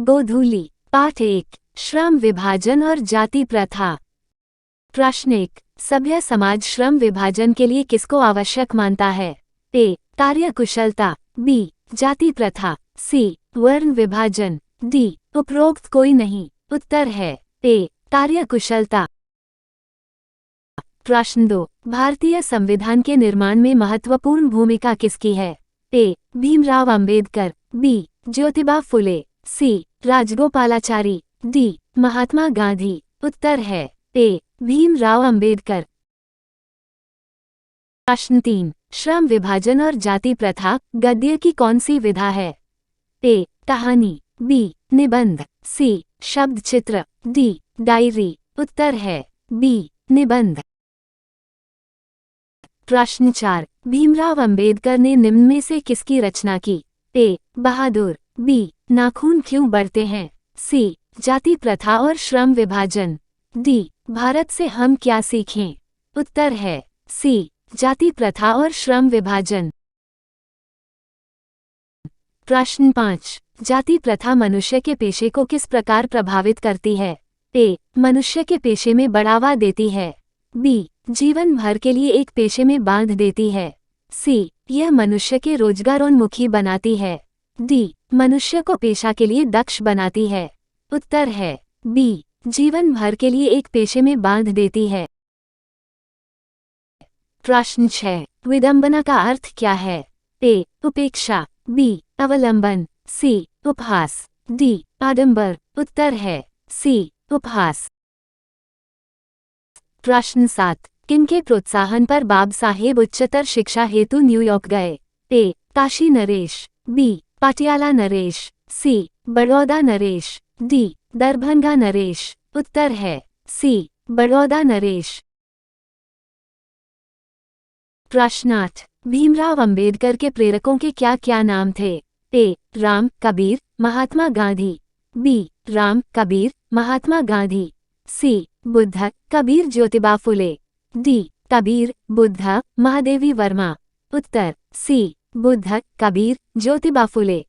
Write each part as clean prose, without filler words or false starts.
गोधूली। पाठ 1, श्रम विभाजन और जाति प्रथा। प्रश्न 1, सभ्य समाज श्रम विभाजन के लिए किसको आवश्यक मानता है? ए, कार्य कुशलता। बी, जाति प्रथा। सी, वर्ण विभाजन। डी, उपरोक्त कोई नहीं। उत्तर है ए, कार्य कुशलता। प्रश्न 2, भारतीय संविधान के निर्माण में महत्वपूर्ण भूमिका किसकी है? ए, भीमराव अंबेडकर। बी, ज्योतिबा फुले। सी, राजगोपालाचारी। डी, महात्मा गांधी। उत्तर है ए, भीमराव अंबेडकर। प्रश्न 3, श्रम विभाजन और जाति प्रथा गद्य की कौन सी विधा है? ए, कहानी। बी, निबंध। सी, शब्द चित्र। D, diary. उत्तर है बी, निबंध। प्रश्न 4, भीमराव अंबेडकर ने निम्न में से किसकी रचना की? ए, बहादुर। बी, नाखून क्यों बढ़ते हैं। सी, जाति प्रथा और श्रम विभाजन। डी, भारत से हम क्या सीखें। उत्तर है सी, जाति प्रथा और श्रम विभाजन। प्रश्न 5, जाति प्रथा मनुष्य के पेशे को किस प्रकार प्रभावित करती है? ए, मनुष्य के पेशे में बढ़ावा देती है। बी, जीवन भर के लिए एक पेशे में बांध देती है। सी, यह मनुष्य के रोजगारोन्मुखी बनाती है। डी, मनुष्य को पेशा के लिए दक्ष बनाती है। उत्तर है बी, जीवन भर के लिए एक पेशे में बांध देती है। प्रश्न 6, विडंबना का अर्थ क्या है? ए, उपेक्षा। बी, अवलंबन। सी, उपहास। डी, आडंबर। उत्तर है सी, उपहास। प्रश्न 7, किनके प्रोत्साहन पर बाब साहेब उच्चतर शिक्षा हेतु न्यूयॉर्क गए? ए, काशी नरेश। बी, पाटियाला नरेश। सी, बड़ौदा नरेश। डी, दरभंगा नरेश। उत्तर है सी, बड़ौदा नरेश। प्रश्न 8, भीमराव अंबेडकर के प्रेरकों के क्या क्या नाम थे? ए, राम, कबीर, महात्मा गांधी। बी, राम, कबीर, महात्मा गांधी। सी, बुद्ध, कबीर, ज्योतिबा फुले। डी, कबीर, बुद्ध, महादेवी वर्मा। उत्तर सी, बुद्ध, कबीर, ज्योतिबा फुले।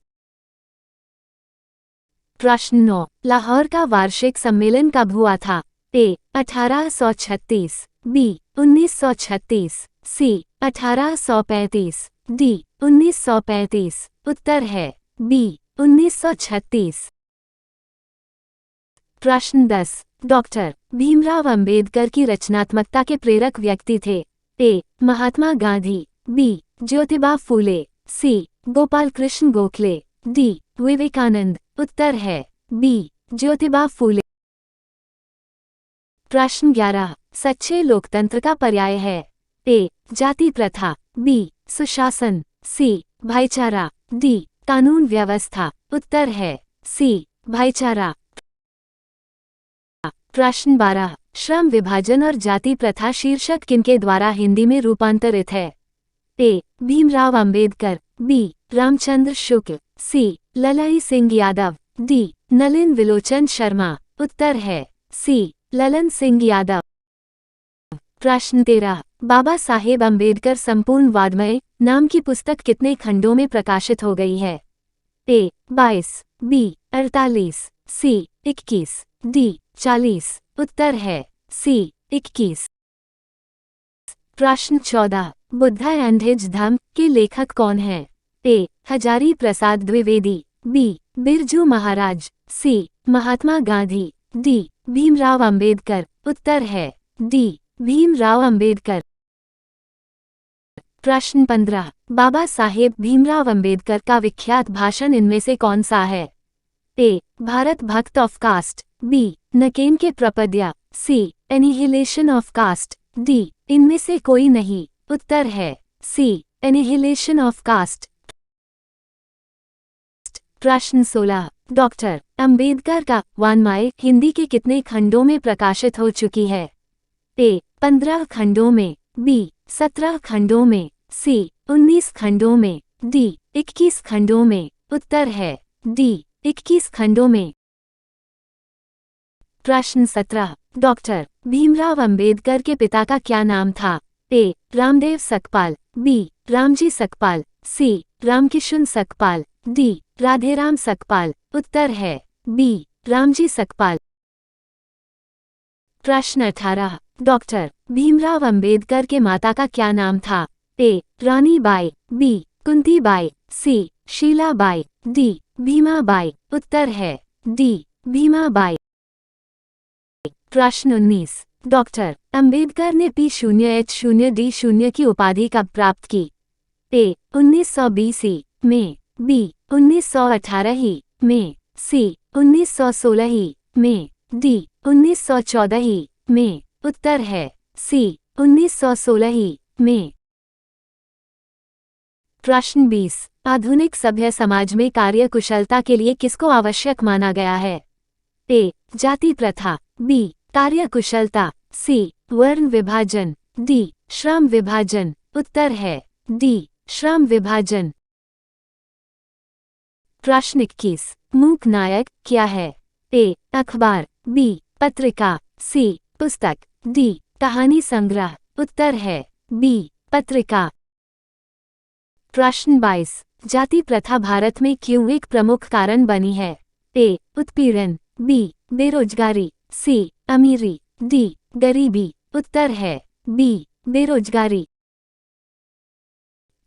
प्रश्न 9, लाहौर का वार्षिक सम्मेलन कब हुआ था? ए, 1836। बी, 1936। सी, 1835। डी, 1935। उत्तर है बी, 1936। प्रश्न 10, डॉक्टर भीमराव अंबेडकर की रचनात्मकता के प्रेरक व्यक्ति थे? ए, महात्मा गांधी। बी, ज्योतिबा फूले। सी, गोपाल कृष्ण गोखले। डी, विवेकानंद। उत्तर है बी, ज्योतिबा फूले। प्रश्न 11, सच्चे लोकतंत्र का पर्याय है? ए, जाति प्रथा। बी, सुशासन। सी, भाईचारा। डी, कानून व्यवस्था। उत्तर है सी, भाईचारा। प्रश्न 12, श्रम विभाजन और जाति प्रथा शीर्षक किनके द्वारा हिंदी में रूपांतरित है? ए, भीमराव अंबेडकर। बी, रामचंद्र शुक्ल। सी, ललाई सिंह यादव। डी, नलिन विलोचन शर्मा। उत्तर है सी, ललन सिंह यादव। प्रश्न 13, बाबा साहेब अंबेडकर संपूर्ण वाङ्मय नाम की पुस्तक कितने खंडों में प्रकाशित हो गई है? ए, 22। बी, 48। सी, 21। डी, 40। उत्तर है सी, 21। प्रश्न 14, बुद्धा एंड हिज धम्म के लेखक कौन हैं? ए, हजारी प्रसाद द्विवेदी। बी, बिरजू महाराज। सी, महात्मा गांधी। डी, भीमराव अंबेडकर। उत्तर है डी, भीमराव अंबेडकर। प्रश्न 15, बाबा साहेब भीमराव अंबेडकर का विख्यात भाषण इनमें से कौन सा है? ए, भारत भक्त ऑफ कास्ट। बी, नकेन के प्रपद्या। सी, एनिहिलेशन ऑफ कास्ट। डी, इनमें से कोई नहीं। उत्तर है सी, एनिहिलेशन ऑफ कास्ट। प्रश्न 16, डॉक्टर अंबेडकर का वाङ्मय हिंदी के कितने खंडों में प्रकाशित हो चुकी है? ए, 15 खंडों में। बी, 17 खंडों में। सी, 19 खंडों में। डी, 21 खंडों में। उत्तर है डी, 21 खंडों में। प्रश्न 17, डॉक्टर भीमराव अंबेडकर के पिता का क्या नाम था? ए, रामदेव सकपाल। बी, रामजी सकपाल। सी, रामकिशन सकपाल। डी, राधेराम सकपाल। उत्तर है बी रामजी सकपाल। प्रश्न 18, डॉक्टर भीमराव अंबेडकर के माता का क्या नाम था? A Rani Bai, B Kunti Bai, C Shilabai, D Bhimabai. उत्तर है डी भीमाबाई। प्रश्न 19, डॉक्टर अंबेडकर ने P0H0D0 की उपाधि कब प्राप्त की? ए 1920 ही में, बी 1918 ही में, सी 1916 ही में, डी 1914 ही में। उत्तर है सी 1916 ही में। प्रश्न 20, आधुनिक सभ्य समाज में कार्य कुशलता के लिए किसको आवश्यक माना गया है? ए जाति प्रथा, बी कार्य कुशलता, सी वर्ण विभाजन, डी श्रम विभाजन। उत्तर है डी श्रम विभाजन। प्रश्न 21, मूक नायक क्या है? ए अखबार, बी पत्रिका, सी पुस्तक, डी कहानी संग्रह। उत्तर है बी पत्रिका। प्रश्न 22, जाति प्रथा भारत में क्यों एक प्रमुख कारण बनी है? ए उत्पीड़न, बी बेरोजगारी, सी अमीरी, डी गरीबी। उत्तर है बी बेरोजगारी।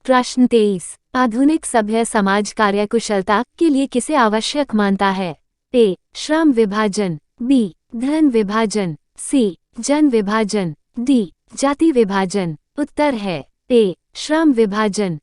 प्रश्न 23, आधुनिक सभ्य समाज कार्यकुशलता के लिए किसे आवश्यक मानता है? ए श्रम विभाजन, बी धन विभाजन, सी जन विभाजन, डी जाति विभाजन। उत्तर है ए श्रम विभाजन।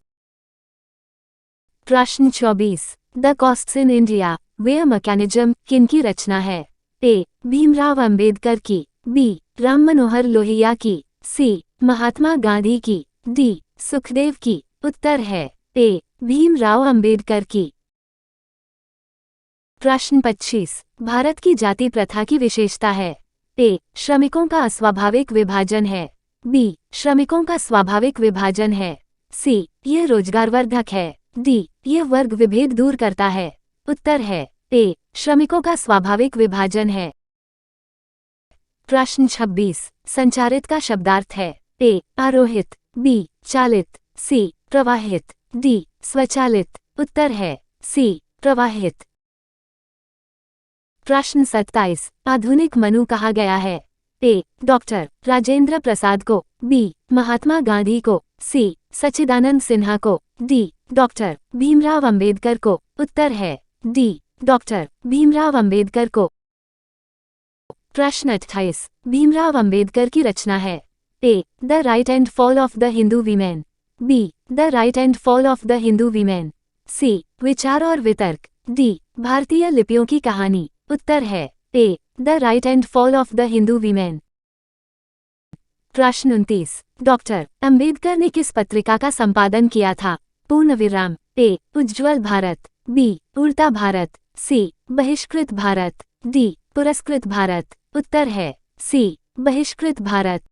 प्रश्न 24, the castes in India their mechanism किनकी रचना है? ए भीमराव अंबेडकर की, बी राम मनोहर लोहिया की, सी महात्मा गांधी की, डी सुखदेव की। उत्तर है ए भीमराव अंबेडकर की। प्रश्न 25, भारत की जाति प्रथा की विशेषता है? ए श्रमिकों का अस्वाभाविक विभाजन है, बी श्रमिकों का स्वाभाविक विभाजन है, सी यह रोजगारवर्धक है, डी यह वर्ग विभेद दूर करता है। उत्तर है ए श्रमिकों का स्वाभाविक विभाजन है। प्रश्न 26, संचारित का शब्दार्थ है? ए आरोहित, बी चालित, सी प्रवाहित, डी स्वचालित। उत्तर है सी प्रवाहित। प्रश्न 27, आधुनिक मनु कहा गया है? ए डॉक्टर राजेंद्र प्रसाद को, बी महात्मा गांधी को, सी सच्चिदानंद सिन्हा को, डी डॉक्टर भीमराव अंबेडकर को। उत्तर है डी डॉक्टर भीमराव अंबेडकर को। प्रश्न 28, भीमराव अंबेडकर की रचना है? A the right and fall of the Hindu women, B the right and fall of the Hindu women, C विचार और वितर्क, डी भारतीय लिपियों की कहानी। उत्तर है A the right and fall of the Hindu women. प्रश्न 29, डॉक्टर अंबेडकर ने किस पत्रिका का संपादन किया था? पूर्णविराम, ए उज्ज्वल भारत, बी उड़ता भारत, सी बहिष्कृत भारत, डी पुरस्कृत भारत। उत्तर है सी बहिष्कृत भारत।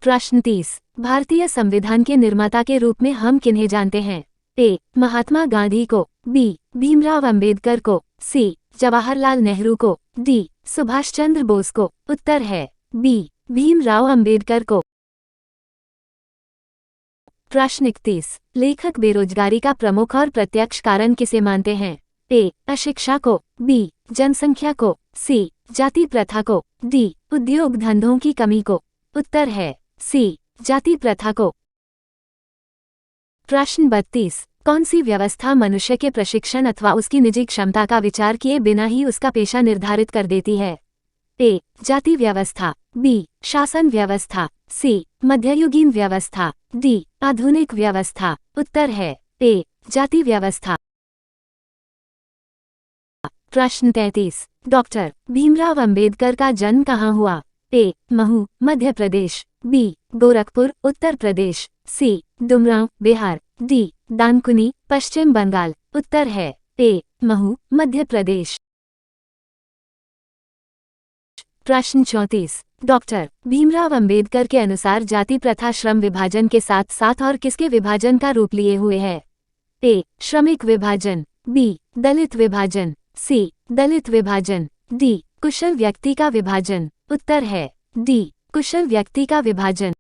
प्रश्न 30, भारतीय संविधान के निर्माता के रूप में हम किन्हें जानते हैं? ए महात्मा गांधी को, बी भीमराव अंबेडकर को, सी जवाहरलाल नेहरू को, डी सुभाष चंद्र बोस को। उत्तर है बी भीमराव अंबेडकर को। प्रश्न 31, लेखक बेरोजगारी का प्रमुख और प्रत्यक्ष कारण किसे मानते हैं? ए अशिक्षा को, बी जनसंख्या को, सी जाति प्रथा को, डी उद्योग धंधों की कमी को। उत्तर है सी जाति प्रथा को। प्रश्न 32, कौन सी व्यवस्था मनुष्य के प्रशिक्षण अथवा उसकी निजी क्षमता का विचार किए बिना ही उसका पेशा निर्धारित कर देती है? ए जाति व्यवस्था, बी शासन व्यवस्था, सी मध्ययुगीन व्यवस्था, डी आधुनिक व्यवस्था। उत्तर है ए जाति व्यवस्था। प्रश्न 33, डॉक्टर भीमराव अंबेडकर का जन्म कहाँ हुआ? ए महू मध्य प्रदेश, बी गोरखपुर उत्तर प्रदेश, सी डुमरांव बिहार, डी दानकुनी पश्चिम बंगाल। उत्तर है ए महू मध्य प्रदेश। प्रश्न 34, डॉक्टर भीमराव अंबेडकर के अनुसार जाति प्रथा श्रम विभाजन के साथ साथ और किसके विभाजन का रूप लिए हुए है? ए श्रमिक विभाजन, बी दलित विभाजन, सी दलित विभाजन, डी कुशल व्यक्ति का विभाजन। उत्तर है डी कुशल व्यक्ति का विभाजन।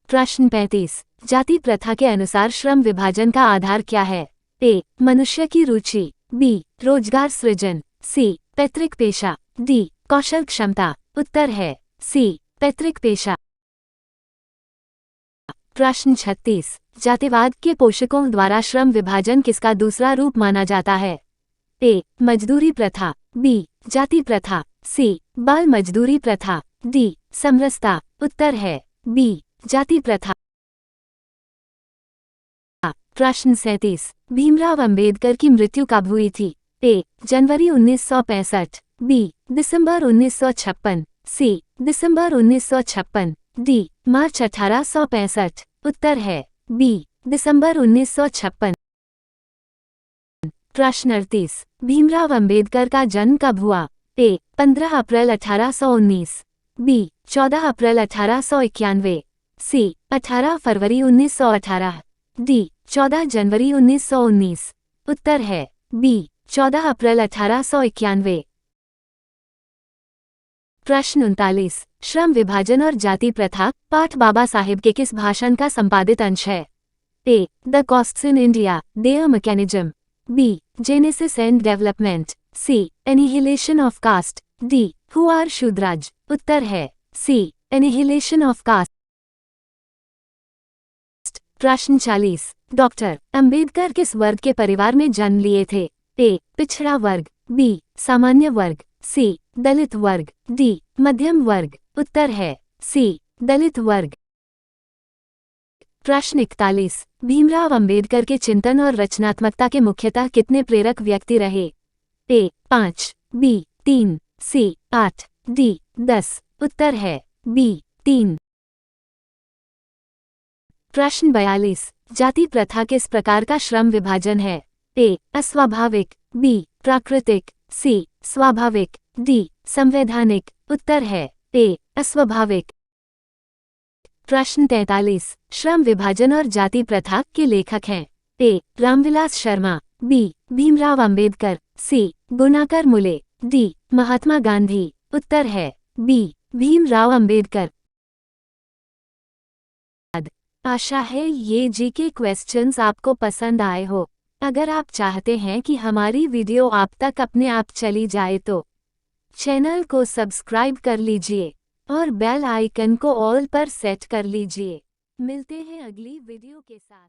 प्रश्न 35। जाति प्रथा के अनुसार श्रम विभाजन का आधार क्या है? ए. मनुष्य की रुचि, बी. रोजगार सृजन, सी. पैतृक पेशा, डी. कौशल क्षमता। उत्तर है सी. पैतृक पेशा। प्रश्न 36। जातिवाद के पोषकों द्वारा श्रम विभाजन किसका दूसरा रूप माना जाता है? ए. मजदूरी प्रथा, बी. जाति प्रथा, सी. बाल मजदूरी प्रथा, डी. समरसता। उत्तर है बी. जाति प्रथा। प्रश्न 37। भीमराव अंबेडकर की मृत्यु कब हुई थी? ए. जनवरी 1965, बी. दिसंबर 1956, सी. दिसंबर 1956, डी. मार्च 1865। उत्तर है बी. दिसंबर 1956। प्रश्न 38। भीमराव अंबेडकर का जन्म कब हुआ? ए. 15 अप्रैल 1819, बी. 14 अप्रैल 1891, सी. 18 फरवरी 1918, डी. 14 जनवरी 1919। उत्तर है बी. 14 अप्रैल 1891। प्रश्न 39। श्रम विभाजन और जाति प्रथा पाठ बाबा साहेब के किस भाषण का संपादित अंश है? A. The castes in India, their mechanism, B. Genesis and development, C. Annihilation of caste, D. Who are Shudras. उत्तर है सी. Annihilation of cast. प्रश्न 40। डॉक्टर अंबेडकर किस वर्ग के परिवार में जन्म लिए थे? ए. पिछड़ा वर्ग, बी. सामान्य वर्ग, सी. दलित वर्ग, डी. मध्यम वर्ग। उत्तर है सी. दलित वर्ग। प्रश्न 41। भीमराव अंबेडकर के चिंतन और रचनात्मकता के मुख्यतः कितने प्रेरक व्यक्ति रहे? ए. 5, बी. 3, सी. 8, डी. 10। उत्तर है बी. 3। प्रश्न 42। जाति प्रथा किस प्रकार का श्रम विभाजन है? ए. अस्वाभाविक, बी. प्राकृतिक, सी. स्वाभाविक, डी. संवैधानिक। उत्तर है ए. अस्वाभाविक। प्रश्न 43। श्रम विभाजन और जाति प्रथा के लेखक हैं? ए. रामविलास शर्मा, बी. भीमराव अंबेडकर, सी. गुणाकर मुले, डी. महात्मा गांधी। उत्तर है बी. भीमराव अंबेडकर। आशा है ये जीके क्वेश्चंस आपको पसंद आए हो। अगर आप चाहते हैं कि हमारी वीडियो आप तक अपने आप चली जाए तो चैनल को सब्सक्राइब कर लीजिए और बेल आइकन को ऑल पर सेट कर लीजिए। मिलते हैं अगली वीडियो के साथ।